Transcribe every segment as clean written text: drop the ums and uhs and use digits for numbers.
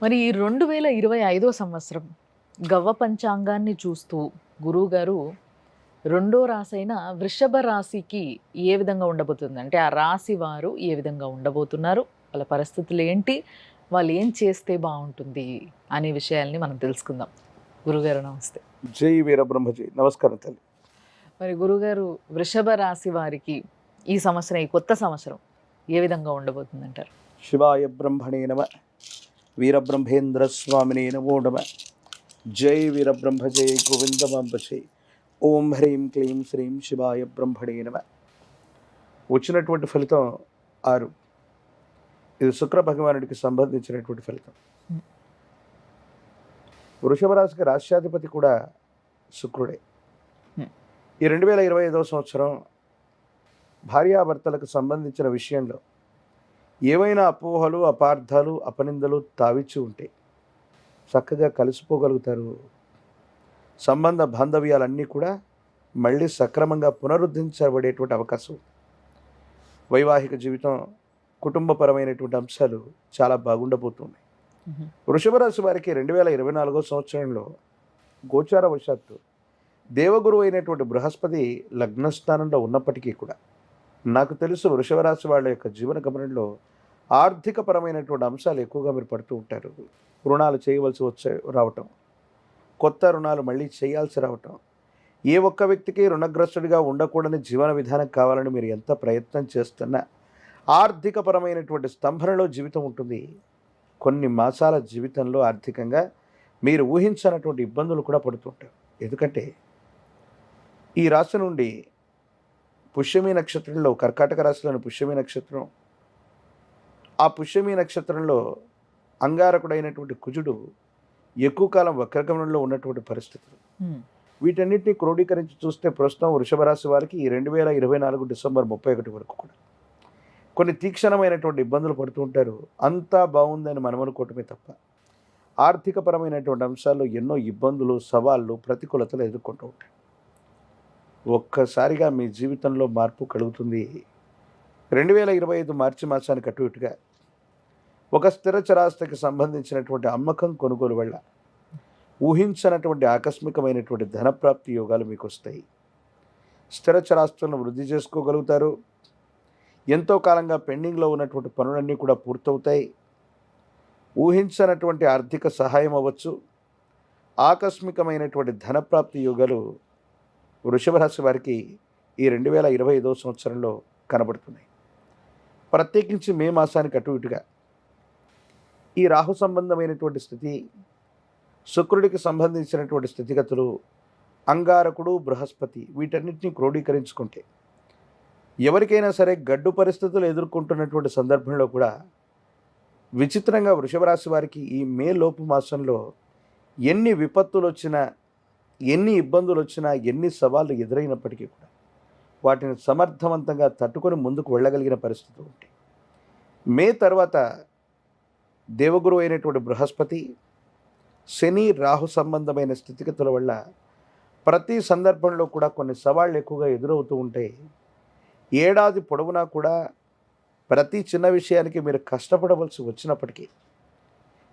మరి ఈ 2025 సంవత్సరం గవ్వ పంచాంగాన్ని చూస్తూ గురువుగారు రెండో రాశైన వృషభ రాశికి ఏ విధంగా ఉండబోతుంది? అంటే ఆ రాశి వారు ఏ విధంగా ఉండబోతున్నారు? వాళ్ళ పరిస్థితులు ఏంటి? వాళ్ళు ఏం చేస్తే బావుంటుంది? అనే విషయాల్ని మనం తెలుసుకుందాం. గురుగారు నమస్తే. జై వీరబ్రహ్మజీ. నమస్కారం తల్లి. మరి గురుగారు వృషభ రాశి వారికి ఈ సంవత్సరం, ఈ కొత్త సంవత్సరం ఏ విధంగా ఉండబోతుందంటారు? శివాయ బ్రహ్మణే నమ. వీరబ్రహ్మేంద్ర స్వామినే నమో నమ. జై వీరబ్రహ్మ జై గోవిందమాంబచే. ఓం హ్రీం క్లీం శ్రీం శివాయ బ్రహ్మణే నమ. వచ్చినటువంటి ఫలితం 6. ఇది శుక్ర భగవానుడికి సంబంధించినటువంటి ఫలితం. వృషభ రాశికి రాష్ట్రాధిపతి కూడా శుక్రుడే. ఈ 2025 సంవత్సరం భార్యాభర్తలకు సంబంధించిన విషయంలో ఏవైనా అపోహలు, అపార్థాలు, అపనిందలు తావిచ్చి ఉంటే చక్కగా కలిసిపోగలుగుతారు. సంబంధ బాంధవ్యాలన్నీ కూడా మళ్ళీ సక్రమంగా పునరుద్ధరించబడేటువంటి అవకాశం. వైవాహిక జీవితం, కుటుంబపరమైనటువంటి అంశాలు చాలా బాగుండబోతున్నాయి. వృషభ రాశి వారికి 2024 సంవత్సరంలో గోచారవశాత్తు దేవగురువు అయినటువంటి బృహస్పతి లగ్నస్థానంలో ఉన్నప్పటికీ కూడా నాకు తెలుసు వృషభ రాశి వాళ్ళ యొక్క జీవన గమనంలో ఆర్థికపరమైనటువంటి అంశాలు ఎక్కువగా మీరు పడుతూ ఉంటారు. రుణాలు చేయవలసి రావటం, కొత్త రుణాలు మళ్ళీ చేయాల్సి రావటం, ఏ ఒక్క వ్యక్తికి రుణగ్రస్తుడిగా ఉండకూడని జీవన విధానం కావాలని మీరు ఎంత ప్రయత్నం చేస్తున్నా ఆర్థికపరమైనటువంటి స్తంభనలో జీవితం ఉంటుంది. కొన్ని మాసాల జీవితంలో ఆర్థికంగా మీరు ఊహించనటువంటి ఇబ్బందులు కూడా పడుతుంటారు. ఎందుకంటే ఈ రాశి నుండి పుష్యమి నక్షత్రంలో, కర్కాటక రాశిలోని పుష్యమి నక్షత్రం, ఆ పుష్యమి నక్షత్రంలో అంగారకుడైనటువంటి కుజుడు ఎక్కువ కాలం వక్రగమనంలో ఉన్నటువంటి పరిస్థితులు. వీటన్నిటిని క్రోడీకరించి చూస్తే ప్రస్తుతం వృషభ రాశి వారికి ఈ 2024 డిసెంబర్ 31 వరకు కూడా కొన్ని తీక్షణమైనటువంటి ఇబ్బందులు పడుతూ ఉంటారు. అంతా బాగుందని మనం అనుకోవటమే తప్ప ఆర్థికపరమైనటువంటి అంశాల్లో ఎన్నో ఇబ్బందులు, సవాళ్ళు, ప్రతికూలతలు ఎదుర్కొంటూ ఉంటారు. ఒక్కసారిగా మీ జీవితంలో మార్పు కలుగుతుంది. 2025 మార్చి మాసానికి అటు ఇటుగా ఒక స్థిర చరాస్తికి సంబంధించినటువంటి అమ్మకం, కొనుగోలు వల్ల ఊహించనటువంటి ఆకస్మికమైనటువంటి ధనప్రాప్తి యోగాలు మీకు వస్తాయి. స్థిర చరాస్తులను వృద్ధి చేసుకోగలుగుతారు. ఎంతో కాలంగా పెండింగ్లో ఉన్నటువంటి పనులన్నీ కూడా పూర్తవుతాయి. ఊహించనటువంటి ఆర్థిక సహాయం అవ్వచ్చు. ఆకస్మికమైనటువంటి ధనప్రాప్తి యోగాలు వృషభ రాశి వారికి ఈ 2025 సంవత్సరంలో కనబడుతున్నాయి. ప్రత్యేకించి మే మాసానికి అటు ఇటుగా ఈ రాహు సంబంధమైనటువంటి స్థితి, శుక్రుడికి సంబంధించినటువంటి స్థితిగతులు, అంగారకుడు, బృహస్పతి వీటన్నిటిని క్రోడీకరించుకుంటే ఎవరికైనా సరే గడ్డు పరిస్థితులు ఎదుర్కొంటున్నటువంటి సందర్భంలో కూడా విచిత్రంగా వృషభ రాశి వారికి ఈ మే లోపు మాసంలో ఎన్ని విపత్తులు వచ్చినా, ఎన్ని ఇబ్బందులు వచ్చినా, ఎన్ని సవాళ్ళు ఎదురైనప్పటికీ కూడా వాటిని సమర్థవంతంగా తట్టుకొని ముందుకు వెళ్ళగలిగిన పరిస్థితులు ఉంటాయి. మే తర్వాత దేవగురు అయినటువంటి బృహస్పతి, శని, రాహు సంబంధమైన స్థితిగతుల వల్ల ప్రతి సందర్భంలో కూడా కొన్ని సవాళ్ళు ఎక్కువగా ఎదురవుతూ ఉంటాయి. ఏడాది పొడవునా కూడా ప్రతి చిన్న విషయానికి మీరు కష్టపడవలసి వచ్చినప్పటికీ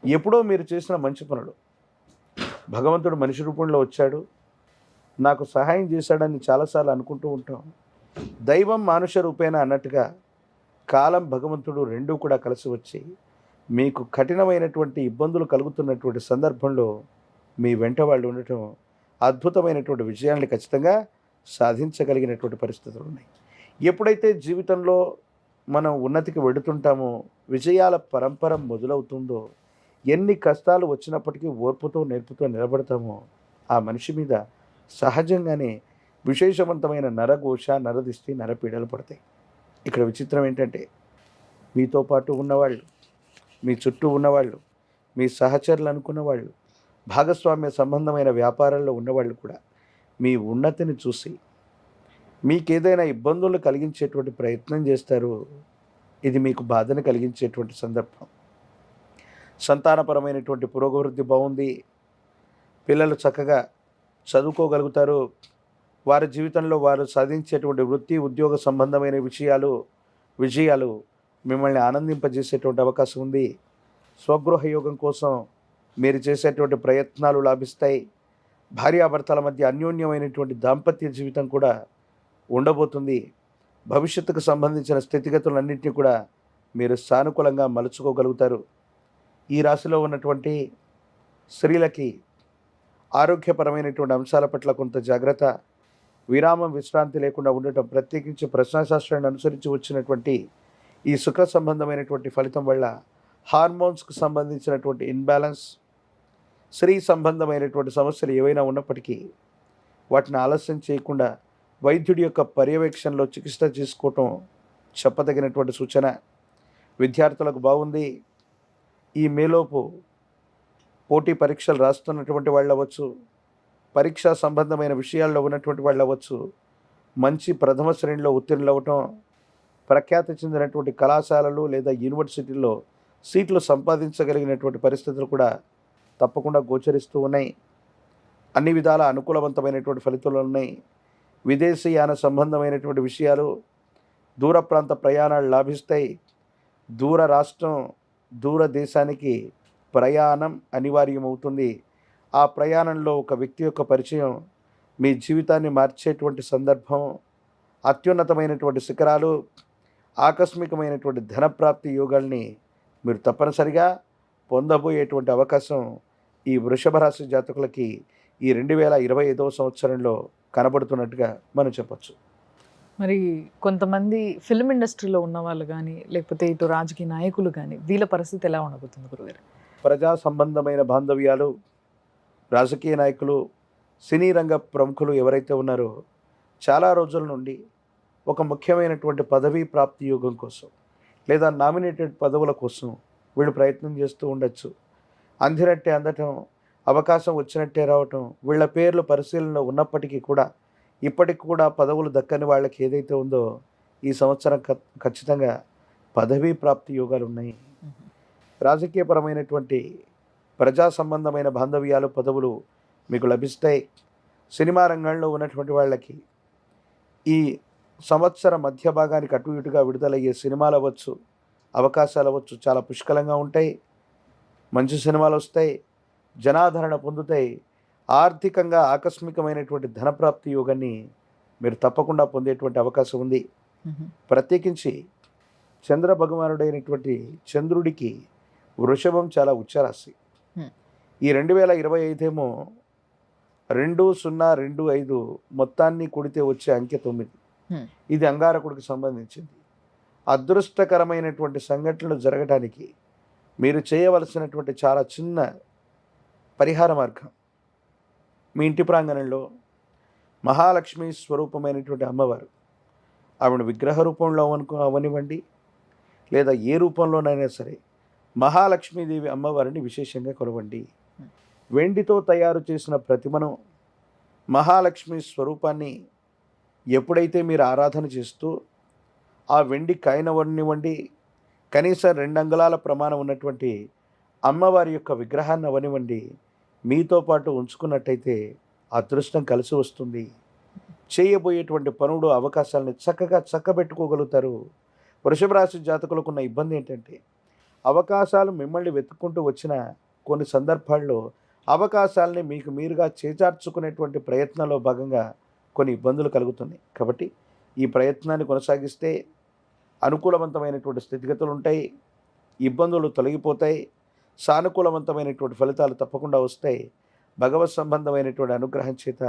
ఎప్పుడో మీరు చేసిన మంచి పనులు భగవంతుడు మనిషి రూపంలో వచ్చాడు, నాకు సహాయం చేశాడని చాలాసార్లు అనుకుంటూ ఉంటాం. దైవం మానుష రూపేణ అన్నట్టుగా కాలం, భగవంతుడు రెండూ కూడా కలిసి వచ్చి మీకు కఠినమైనటువంటి ఇబ్బందులు కలుగుతున్నటువంటి సందర్భంలో మీ వెంట వాళ్ళు ఉండటం అద్భుతమైనటువంటి విజయాన్ని ఖచ్చితంగా సాధించగలిగినటువంటి పరిస్థితులు ఉన్నాయి. ఎప్పుడైతే జీవితంలో మనం ఉన్నతికి వెడుతుంటామో, విజయాల పరంపర మొదలవుతుందో, ఎన్ని కష్టాలు వచ్చినప్పటికీ ఓర్పుతో, నేర్పుతో నిలబడతామో ఆ మనిషి మీద సహజంగానే విశేషవంతమైన నరఘోష, నరదిష్టి, నరపీడలు పడతాయి. ఇక్కడ విచిత్రం ఏంటంటే మీతో పాటు ఉన్నవాళ్ళు, మీ చుట్టూ ఉన్నవాళ్ళు, మీ సహచరులు అనుకున్న వాళ్ళు, భాగస్వామ్య సంబంధమైన వ్యాపారాల్లో ఉన్నవాళ్ళు కూడా మీ ఉన్నతిని చూసి మీకేదైనా ఇబ్బందులు కలిగించేటువంటి ప్రయత్నం చేస్తారు. ఇది మీకు బాధను కలిగించేటువంటి సందర్భం. సంతానపరమైనటువంటి పురోగవృద్ధి బాగుంది. పిల్లలు చక్కగా చదువుకోగలుగుతారు. వారి జీవితంలో వారు సాధించేటువంటి వృత్తి, ఉద్యోగ సంబంధమైన విజయాలు మిమ్మల్ని ఆనందింపజేసేటువంటి అవకాశం ఉంది. స్వగృహ యోగం కోసం మీరు చేసేటువంటి ప్రయత్నాలు లాభిస్తాయి. భార్యాభర్తల మధ్య అన్యోన్యమైనటువంటి దాంపత్య జీవితం కూడా ఉండబోతుంది. భవిష్యత్తుకు సంబంధించిన స్థితిగతులన్నింటినీ కూడా మీరు సానుకూలంగా మలుచుకోగలుగుతారు. ఈ రాశిలో ఉన్నటువంటి స్త్రీలకి ఆరోగ్యపరమైనటువంటి అంశాల పట్ల కొంత జాగ్రత్త, విరామం, విశ్రాంతి లేకుండా ఉండటం, ప్రత్యేకించి ప్రశ్నాశాస్త్రాన్ని అనుసరించి వచ్చినటువంటి ఈ సుఖ సంబంధమైనటువంటి ఫలితం వల్ల హార్మోన్స్కు సంబంధించినటువంటి ఇన్బ్యాలెన్స్, స్త్రీ సంబంధమైనటువంటి సమస్యలు ఏవైనా ఉన్నప్పటికీ వాటిని ఆలస్యం చేయకుండా వైద్యుడి యొక్క పర్యవేక్షణలో చికిత్స తీసుకోవటం చెప్పదగినటువంటి సూచన. విద్యార్థులకు బాగుంది. ఈ మేలోపు పోటీ పరీక్షలు రాస్తున్నటువంటి వాళ్ళు అవ్వచ్చు, పరీక్షా సంబంధమైన విషయాల్లో ఉన్నటువంటి వాళ్ళు అవ్వచ్చు, మంచి ప్రథమ శ్రేణిలో ఉత్తీర్ణులు అవ్వటం, ప్రఖ్యాతి చెందినటువంటి కళాశాలలు లేదా యూనివర్సిటీల్లో సీట్లు సంపాదించగలిగినటువంటి పరిస్థితులు కూడా తప్పకుండా గోచరిస్తూ ఉన్నాయి. అన్ని విధాల అనుకూలవంతమైనటువంటి ఫలితాలు ఉన్నాయి. విదేశీయాన సంబంధమైనటువంటి విషయాలు, దూర ప్రాంత ప్రయాణాలు లాభిస్తాయి. దూర రాష్ట్రం, దూర దేశానికి ప్రయాణం అనివార్యమవుతుంది. ఆ ప్రయాణంలో ఒక వ్యక్తి యొక్క పరిచయం మీ జీవితాన్ని మార్చేటువంటి సందర్భం, అత్యున్నతమైనటువంటి శిఖరాలు, ఆకస్మికమైనటువంటి ధనప్రాప్తి యోగాల్ని మీరు తప్పనిసరిగా పొందబోయేటువంటి అవకాశం ఈ వృషభ రాశి జాతకులకి ఈ 2025వ సంవత్సరంలో కనబడుతున్నట్టుగా మనం చెప్పచ్చు. మరి కొంతమంది ఫిల్మ్ ఇండస్ట్రీలో ఉన్న వాళ్ళు కానీ, లేకపోతే ఇటు రాజకీయ నాయకులు కానీ, వీళ్ళ పరిస్థితి ఎలా ఉండబోతుంది గురుగారు? ప్రజా సంబంధమైన బాంధవ్యాలు, రాజకీయ నాయకులు, సినీ రంగ ప్రముఖులు ఎవరైతే ఉన్నారో చాలా రోజుల నుండి ఒక ముఖ్యమైనటువంటి పదవీ ప్రాప్తి యోగం కోసం లేదా నామినేటెడ్ పదవుల కోసం వీళ్ళు ప్రయత్నం చేస్తూ ఉండొచ్చు. అందినట్టే అందటం, అవకాశం వచ్చినట్టే రావటం, వీళ్ళ పేర్లు పరిశీలనలో ఉన్నప్పటికీ కూడా ఇప్పటికి కూడా పదవులు దక్కని వాళ్ళకి ఏదైతే ఉందో ఈ సంవత్సరం ఖచ్చితంగా పదవీ ప్రాప్తి యోగాలు ఉన్నాయి. రాజకీయపరమైనటువంటి ప్రజా సంబంధమైన బాంధవ్యాలు, పదవులు మీకు లభిస్తాయి. సినిమా రంగంలో ఉన్నటువంటి వాళ్ళకి ఈ సంవత్సర మధ్య భాగానికి అటు ఇటుగా విడుదలయ్యే సినిమాలు అవ్వచ్చు, అవకాశాలు అవ్వచ్చు, చాలా పుష్కలంగా ఉంటాయి. మంచి సినిమాలు వస్తాయి, జనాదరణ పొందుతాయి. ఆర్థికంగా ఆకస్మికమైనటువంటి ధనప్రాప్తి యోగాన్ని మీరు తప్పకుండా పొందేటువంటి అవకాశం ఉంది. ప్రత్యేకించి చంద్ర భగవానుడైనటువంటి చంద్రుడికి వృషభం చాలా ఉచ్చరాశి. ఈ 2025 ఏమో 2025 మొత్తాన్ని కూడితే వచ్చే అంకె 9. ఇది అంగారకుడికి సంబంధించింది. అదృష్టకరమైనటువంటి సంఘటనలు జరగడానికి మీరు చేయవలసినటువంటి చాలా చిన్న పరిహార మార్గం, మీ ఇంటి ప్రాంగణంలో మహాలక్ష్మి స్వరూపమైనటువంటి అమ్మవారు, ఆవిడ విగ్రహ రూపంలో అవనివ్వండి లేదా ఏ రూపంలోనైనా సరే మహాలక్ష్మీదేవి అమ్మవారిని విశేషంగా కొలవండి. వెండితో తయారు చేసిన ప్రతిమను, మహాలక్ష్మి స్వరూపాన్ని ఎప్పుడైతే మీరు ఆరాధన చేస్తూ ఆ వెండి కాయనవనివ్వండి, కనీసం 2 అంగుళాల ప్రమాణం ఉన్నటువంటి అమ్మవారి యొక్క విగ్రహాన్ని అవనివ్వండి, మీతో పాటు ఉంచుకున్నట్టయితే అదృష్టం కలిసి వస్తుంది. చేయబోయేటువంటి పనులు, అవకాశాలని చక్కగా చక్కబెట్టుకోగలుగుతారు. వృషభ రాశి జాతకులకు ఉన్న ఇబ్బంది ఏంటంటే అవకాశాలు మిమ్మల్ని వెతుక్కుంటూ వచ్చిన కొన్ని సందర్భాల్లో అవకాశాలని మీకు మీరుగా చేజార్చుకునేటువంటి ప్రయత్నంలో భాగంగా కొన్ని ఇబ్బందులు కలుగుతున్నాయి. కాబట్టి ఈ ప్రయత్నాన్ని కొనసాగిస్తే అనుకూలవంతమైనటువంటి స్థితిగతులు ఉంటాయి, ఇబ్బందులు తొలగిపోతాయి, సానుకూలవంతమైనటువంటి ఫలితాలు తప్పకుండా వస్తాయి. భగవత్ సంబంధమైనటువంటి అనుగ్రహం చేత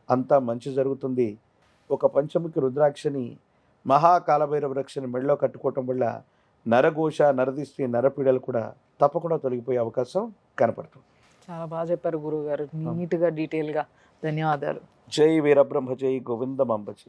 అంతా మంచి జరుగుతుంది. ఒక పంచముఖి రుద్రాక్షని, మహాకాలభైరవ వృక్షని మెడలో కట్టుకోవటం వల్ల నరఘోష, నరదిష్టి, నరపీడలు కూడా తప్పకుండా తొలగిపోయే అవకాశం కనపడుతుంది. చాలా బాగా చెప్పారు గురువు గారు, నీట్గా డీటెయిల్గా. ధన్యవాదాలు. జై వీరబ్రహ్మ, జై గోవిందమాంబ.